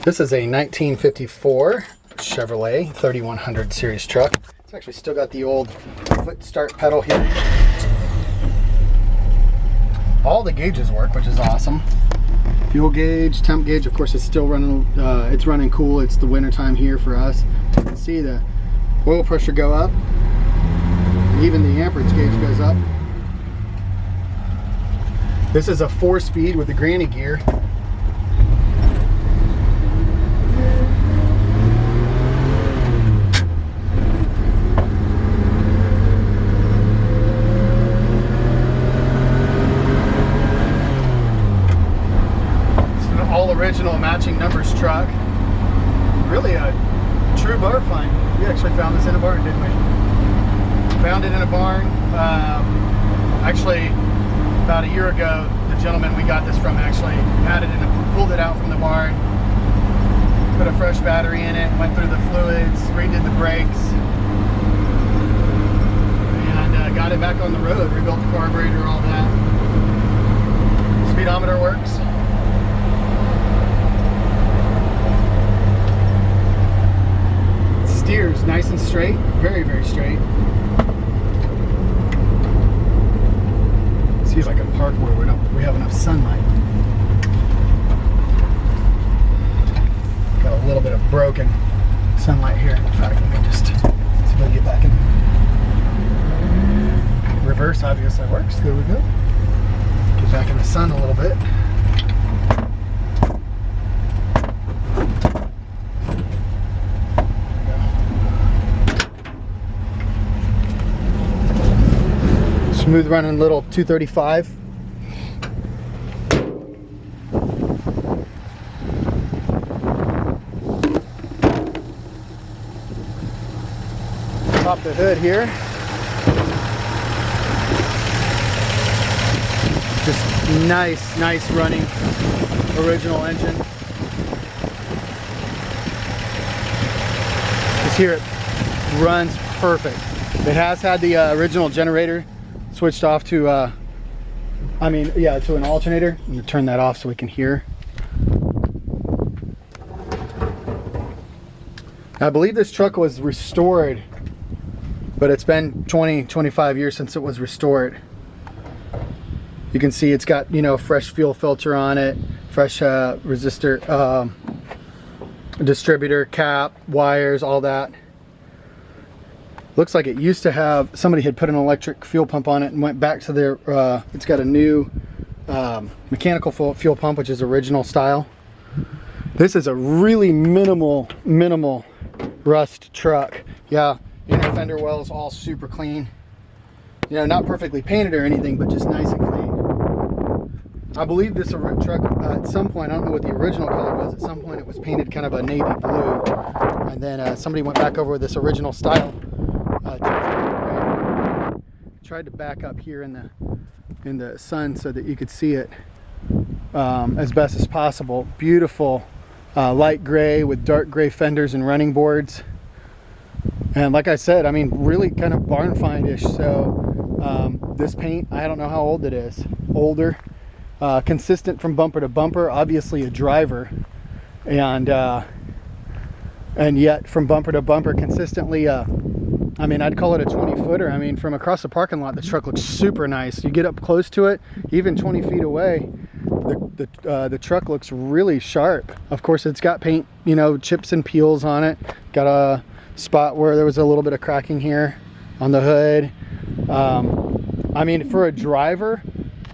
This is a 1954 Chevrolet 3100 series truck. It's actually still got the old foot start pedal here. All the gauges work, which is awesome. Fuel gauge, temp gauge, of course it's still running, it's running cool. It's the winter time here for us. You can see the oil pressure go up. Even the amperage gauge goes up. This is a 4-speed with the granny gear. Original matching numbers truck. Really a true bar find. We actually found this in a barn, didn't we? Found it in a barn. Actually, about a year ago, the gentleman we got this from actually had it in pulled it out from the barn, put a fresh battery in it, went through the fluids, redid the brakes, and got it back on the road, rebuilt the carburetor, all that. Speedometer works. Steers nice and straight, very, very straight. Let's see if I can park where we have enough sunlight. Got a little bit of broken sunlight here. In fact, let me just see if I can get back in. Reverse obviously works. There we go. Get back in the sun a little bit. Smooth running little 235. Pop the hood here. Just nice running original engine. Just hear it runs perfect. It has had the original generator switched off to to an alternator. I'm gonna turn that off so we can hear. I believe this truck was restored, but it's been 20-25 years since it was restored. You can see it's got, you know, fresh fuel filter on it, fresh resistor, distributor cap, wires, all that. Looks like it used to have, somebody had put an electric fuel pump on it and went back to their, it's got a new mechanical fuel pump, which is original style. This is a really minimal rust truck. Yeah, inner fender wells all super clean. You know, not perfectly painted or anything, but just nice and clean. I believe this truck, at some point, I don't know what the original color was, at some point it was painted kind of a navy blue. And then somebody went back over this original style. Tried to back up here in the sun so that you could see it as best as possible. Beautiful light gray with dark gray fenders and running boards. And like I said, I mean, really kind of barn find-ish. So this paint, I don't know how old it is. Older, consistent from bumper to bumper. Obviously a driver, and yet from bumper to bumper consistently. I mean, I'd call it a 20-footer. I mean, from across the parking lot, the truck looks super nice. You get up close to it, even 20 feet away, the truck looks really sharp. Of course, it's got paint, you know, chips and peels on it. Got a spot where there was a little bit of cracking here on the hood. I mean, for a driver,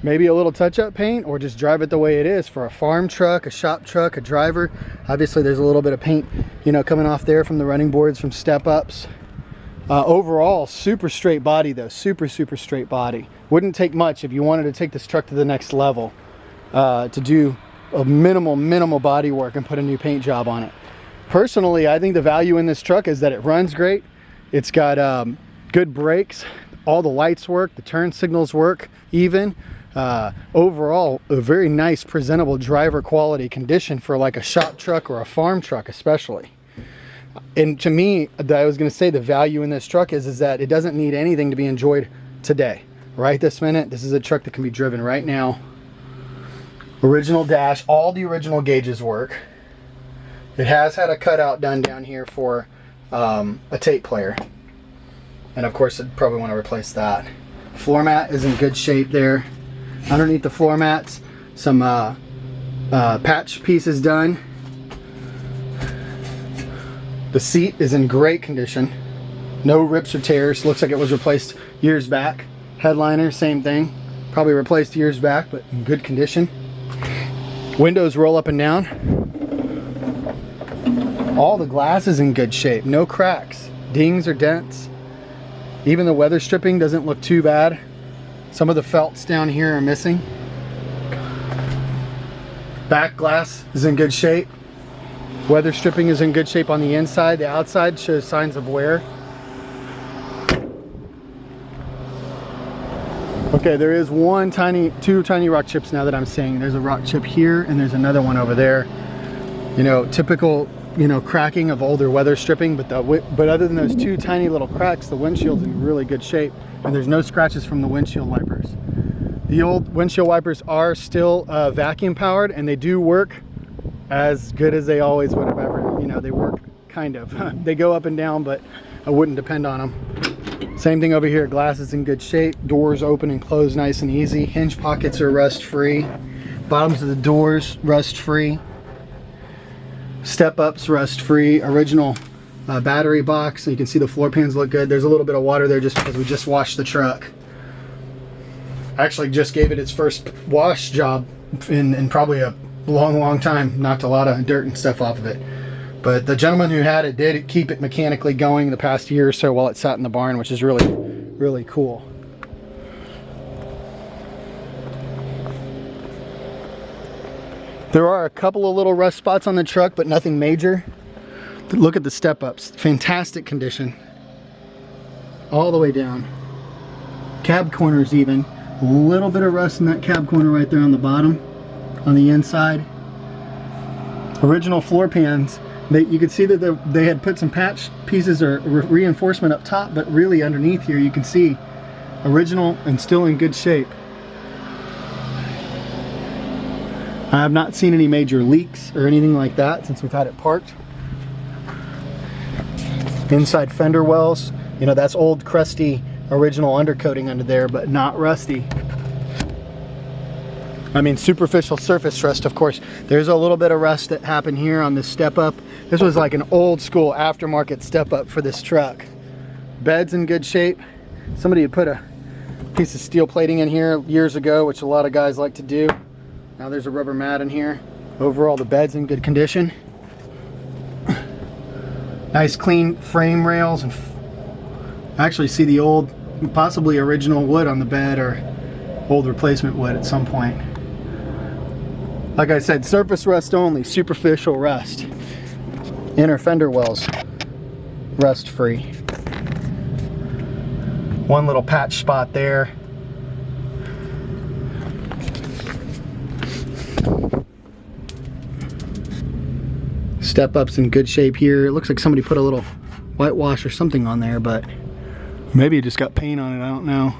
maybe a little touch-up paint, or just drive it the way it is. For a farm truck, a shop truck, a driver, obviously there's a little bit of paint, you know, coming off there from the running boards, from step-ups. Overall, super straight body though, super straight body. Wouldn't take much if you wanted to take this truck to the next level, to do a minimal body work and put a new paint job on it. Personally, I think the value in this truck is that it runs great. It's got good brakes, all the lights work, the turn signals work even. Overall, a very nice, presentable driver quality condition for like a shop truck or a farm truck especially. And to me, I was going to say the value in this truck is that it doesn't need anything to be enjoyed today. Right this minute, this is a truck that can be driven right now. Original dash, all the original gauges work. It has had a cutout done down here for a tape player. And of course, I'd probably want to replace that. Floor mat is in good shape there. Underneath the floor mats, some patch pieces done. The seat is in great condition. No rips or tears. Looks like it was replaced years back. Headliner, same thing. Probably replaced years back, but in good condition. Windows roll up and down. All the glass is in good shape. No cracks, dings or dents. Even the weather stripping doesn't look too bad. Some of the felts down here are missing. Back glass is in good shape. Weather stripping is in good shape on the inside. The outside shows signs of wear. Okay, there is two tiny rock chips now that I'm seeing. There's a rock chip here and there's another one over there. You know, typical, you know, cracking of older weather stripping, but other than those two tiny little cracks, the windshield's in really good shape and there's no scratches from the windshield wipers. The old windshield wipers are still vacuum powered and they do work as good as they always would have ever, you know, they work kind of. They go up and down, but I wouldn't depend on them. Same thing over here, glass is in good shape, doors open and close nice and easy, hinge pockets are rust free, bottoms of the doors rust free, step ups rust free, original battery box, so you can see the floor pans look good. There's a little bit of water there just because we just washed the truck. Actually just gave it its first wash job in probably a long time. Knocked a lot of dirt and stuff off of it. But the gentleman who had it did keep it mechanically going the past year or so while it sat in the barn, which is really cool. There are a couple of little rust spots on the truck, but nothing major. Look at the step ups, fantastic condition. All the way down. Cab corners even. A little bit of rust in that cab corner right there on the bottom, on the inside. Original floor pans. You could see that they had put some patch pieces or reinforcement up top, but really underneath here you can see original and still in good shape. I have not seen any major leaks or anything like that since we've had it parked. Inside fender wells, you know, that's old crusty original undercoating under there, but not rusty. I mean, superficial surface rust, of course. There's a little bit of rust that happened here on this step up. This was like an old school aftermarket step up for this truck. Bed's in good shape. Somebody had put a piece of steel plating in here years ago, which a lot of guys like to do. Now there's a rubber mat in here. Overall, the bed's in good condition. Nice clean frame rails, and I actually see the old, possibly original wood on the bed or old replacement wood at some point. Like I said, surface rust only, superficial rust. Inner fender wells, rust free. One little patch spot there. Step up's in good shape here. It looks like somebody put a little whitewash or something on there, but maybe it just got paint on it, I don't know.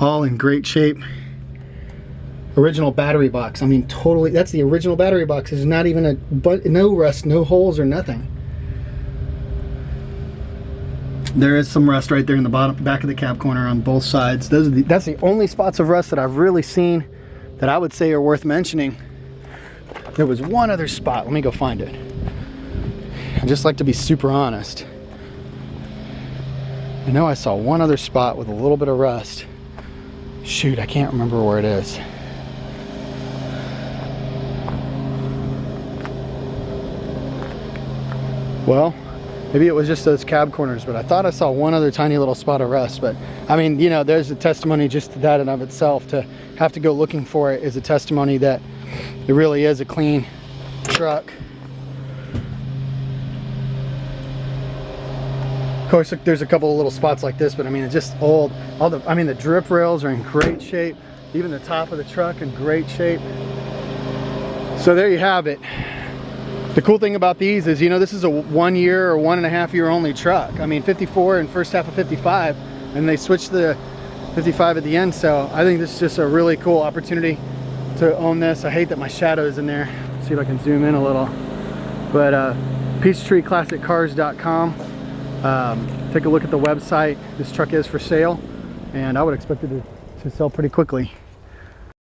All in great shape. Original battery box. I mean, totally, that's the original battery box. There's not even no rust, no holes or nothing. There is some rust right there in the back of the cab corner on both sides. That's the only spots of rust that I've really seen that I would say are worth mentioning. There was one other spot. Let me go find it. I just like to be super honest. I know I saw one other spot with a little bit of rust. Shoot, I can't remember where it is. Well, maybe it was just those cab corners, but I thought I saw one other tiny little spot of rust. But I mean, you know, there's a testimony just to that in of itself. To have to go looking for it is a testimony that it really is a clean truck. Of course, there's a couple of little spots like this, but I mean, it's just old. I mean, the drip rails are in great shape. Even the top of the truck in great shape. So there you have it. The cool thing about these is, you know, this is a 1 year or 1.5 year only truck. I mean, 54 and first half of 55, and they switched the 55 at the end. So I think this is just a really cool opportunity to own this. I hate that my shadow is in there. Let's see if I can zoom in a little. But PeachtreeClassicCars.com. Take a look at the website. This truck is for sale, and I would expect it to sell pretty quickly.